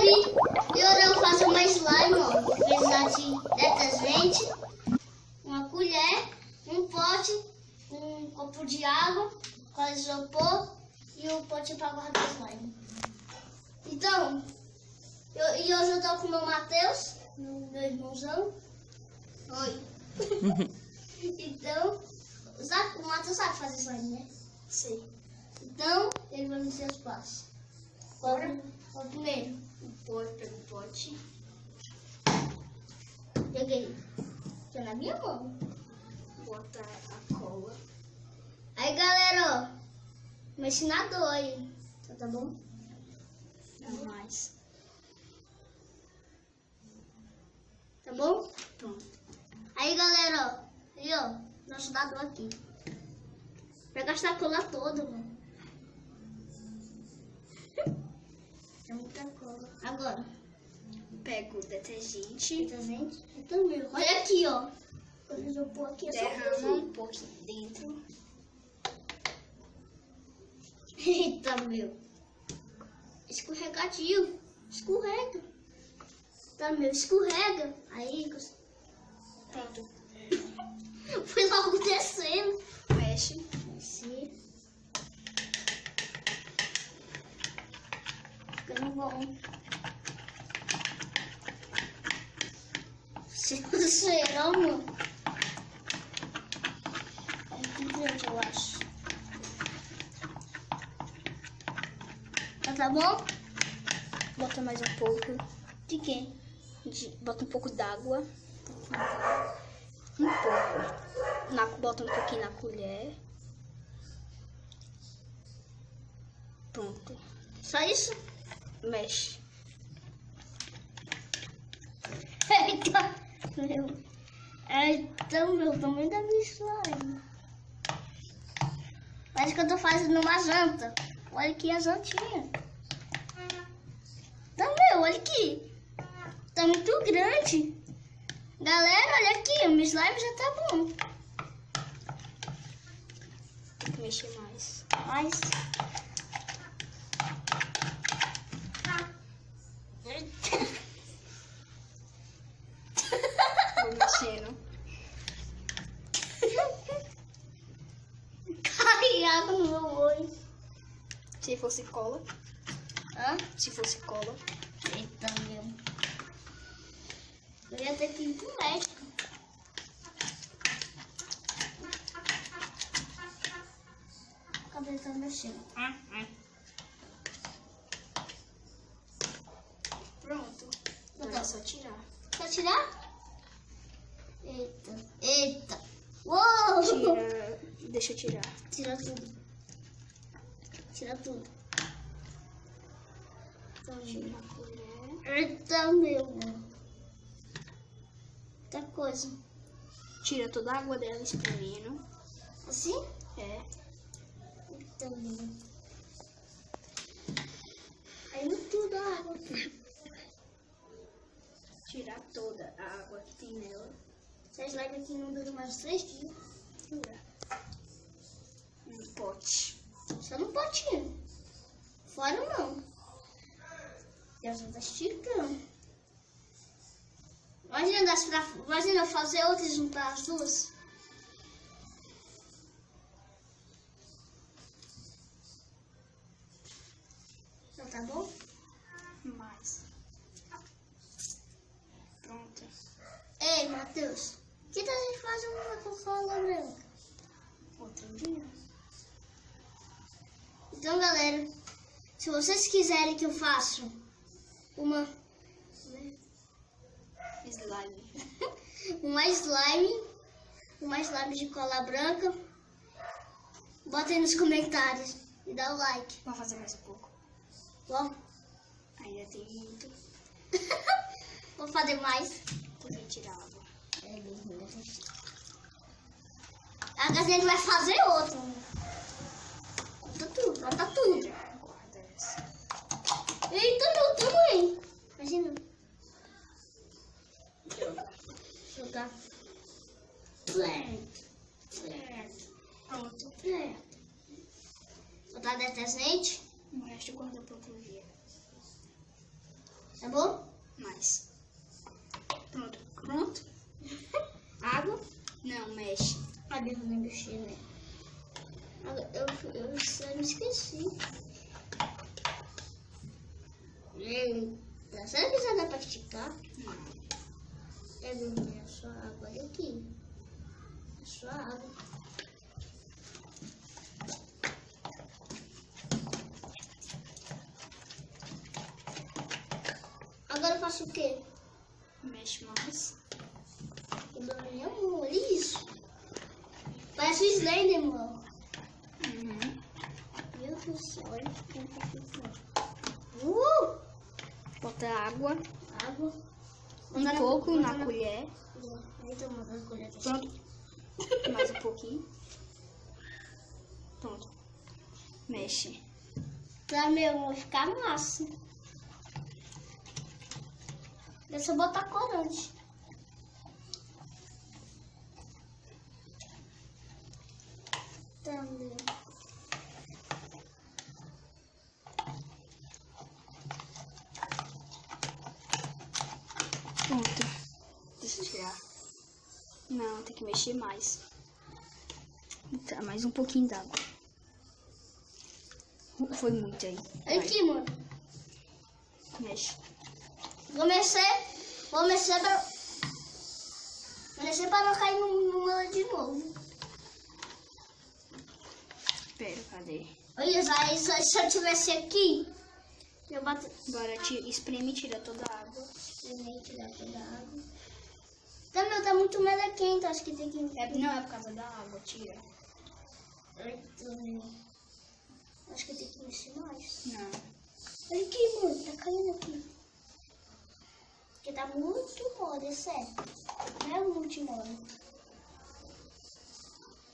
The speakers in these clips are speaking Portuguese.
slime. E agora eu faço uma slime, ó. Vou precisar de detergente, uma colher, um pote, um copo de água, com isopor e o pote para guardar slime. Então, hoje eu tô com o meu Matheus, meu irmãozão. Oi. Então, o Matheus sabe fazer slime, né? Sei. Então, ele vai me dizer os passos. Bora? Qual primeiro? Pega o pote. Peguei. Tá na minha mão. Bota a cola. Aí, galera, ó. Meu ensinador aí. Tá bom? Não mais. Tá bom? Pronto. Aí, galera, ó. E ó, nosso dado aqui. Vai gastar a cola toda, mano. É muita cola. Agora. Pego o detergente. Eu também. Olha aqui, ó. Quando eu pôr aqui, é só derrama um pouquinho dentro. Eita, meu. Escorregadio. Escorrega. Tá, meu. Escorrega. Aí, pronto. Foi logo descendo. Mexe. Ficando bom. Cheirão, mano. É muito grande, eu acho. Tá bom? Bota mais um pouco. De quê? Bota um pouco d'água. Um pouco. Bota um pouquinho na colher. Pronto. Só isso? Mexe. Eita, meu. Então, meu, tamanho da minha slime. Parece que eu tô fazendo uma janta. Olha aqui a jantinha. Tá, meu, olha aqui. Tá muito grande. Galera, olha aqui, o meu slime já tá bom. Tem que mexer mais. Mais. Vou mexendo. Cai água no meu olho. Se fosse cola. Hã? Se fosse cola. Eita, meu. Eu ia ter que ir pro médico. A cabeça tá mexendo. Pronto. Agora é só tirar. Quer tirar? Eita. Eita. Uou! Tira. Deixa eu tirar. Tira tudo. Tira tudo. Tira a colher. Eita, meu. Muita coisa. Tira toda a água dela espremendo. Assim? É. Eita, meu. Aí não tudo a água aqui. Tirar toda a água que tem nela. Essa slime aqui não dura mais 3 dias. Dura. Um pote. Só no potinho. Fora não. E a gente tá esticando. Imagina eu fazer outra e juntar as duas. Já tá bom? Mais. Pronto. Ei, Matheus. Que tal a gente fazer uma Coca-Cola branca? Outro dia. Então, galera, se vocês quiserem que eu faça uma Slime. uma slime de cola branca, bota aí nos comentários e dá o like. Vou fazer mais um pouco. Bom, Ainda tem muito. vou fazer mais. Tem que tirar água. A gente vai fazer outro. Bota tudo, bota tudo. Guarda essa. Eita, meu tamanho. Imagina. Jogar. Pronto. Botar detergente. O resto guarda para outro dia. Tá bom? Mais. Pronto. Pronto. Água. Não, mexe. Ah, eu não mexi, né? Eu me esqueci. Eita, será que já dá pra esticar? Não. É verdade, é só água. Olha aqui. É só água. Agora eu faço o quê? Mexe mais. Minha mão, olha isso. Parece o Slenderman. Uhum. Meu Deus do céu, olha que Bota água. água. Um pouco na colher. Então, manda a colher. Pronto. Mais um pouquinho. Pronto. Mexe. Pra meu ficar massa. Deixa eu botar corante. Também. Pronto. Deixa eu tirar. Não, tem que mexer mais. Tá, mais um pouquinho d'água. Foi muito aí. Olha aqui, mano. Mexe. Vou mexer pra não cair no meu de novo. Pera, cadê? Olha, se eu tivesse aqui, eu bato. Agora espreme e tira toda a água. Espreme e tirar toda a água. Também tá muito melequento, acho que tem que. Não, é por causa da água, tira. Acho que tem que mexer mais. Não. Olha aqui, mano, tá caindo aqui. Porque tá muito mole, é sério. Não é muito mole.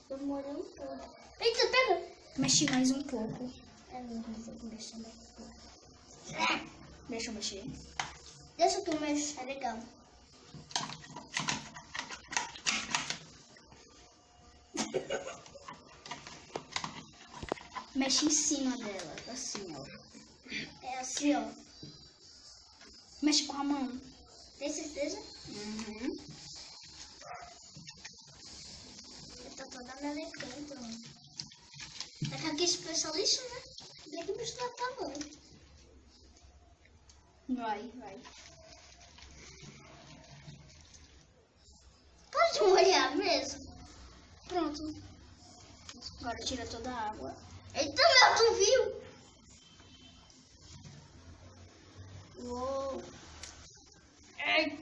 Eu molhei um pouco. Eita, pega! Mexe mais um pouco. É mesmo, vou mexer mais um pouco. Deixa eu mexer. Deixa que eu mexo, é legal. Mexe em cima dela, assim, ó. É assim, ó. Mexe com a mão. Tem certeza? Uhum. Eu tô toda melecando, ó. É que aqui é especialista, né? Tem que misturar com a mão. Vai. Pode molhar mesmo? Pronto. Agora tira toda a água. Eita, meu, tu viu? Uou. Ai.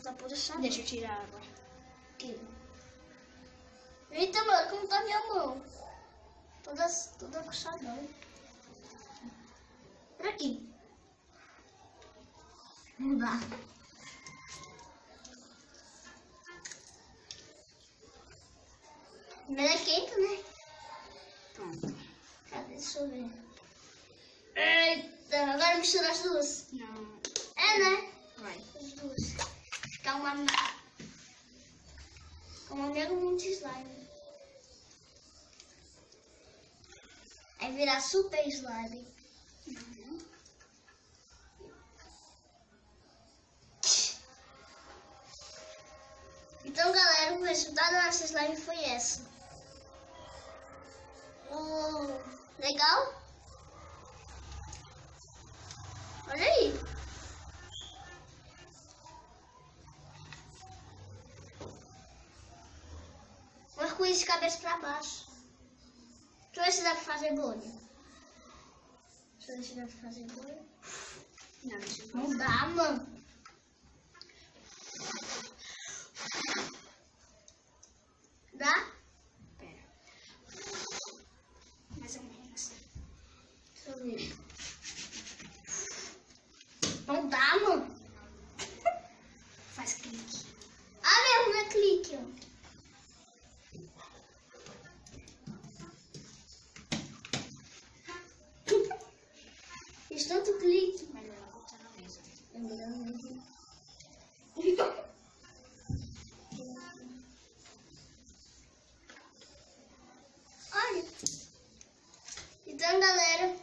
Tá por sabão. Deixa eu tirar a água. Aqui. Eita, mano, como tá minha mão? Toda com sabão. Por aqui. Não dá. Melequento, né? Pronto. Cadê? Deixa eu ver. Eita, agora mistura as duas. Não. É, né? Vai. As duas. Ficar uma mega muito slime. Aí virar super slime. Uhum. Então, galera, o resultado da nossa slime foi essa. Legal? Olha aí. Um arco-íris de cabeça pra baixo. Deixa eu ver se dá pra fazer bolha. Deixa eu ver se dá pra fazer bolha. Não, deixa eu Não dá, mano. Dá? Pera. Mais ou menos. Deixa eu ver. Não dá, mano. Faz clique. Ah, mesmo, não é clique, ó. Fiz tanto clique. Melhor ela botar na mesa. É melhor mesmo. Olha. Então, galera. galera.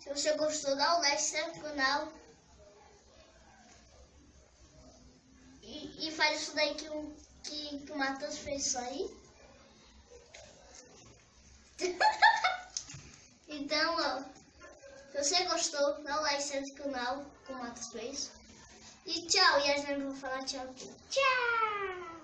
Se você gostou, dá o like, se inscreve no canal. E faz isso daí que o Matheus fez isso aí. Então, ó, se você gostou, dá o like, se inscreve no canal, como o Matheus fez. E tchau, e a gente vai falar tchau aqui. Tchau!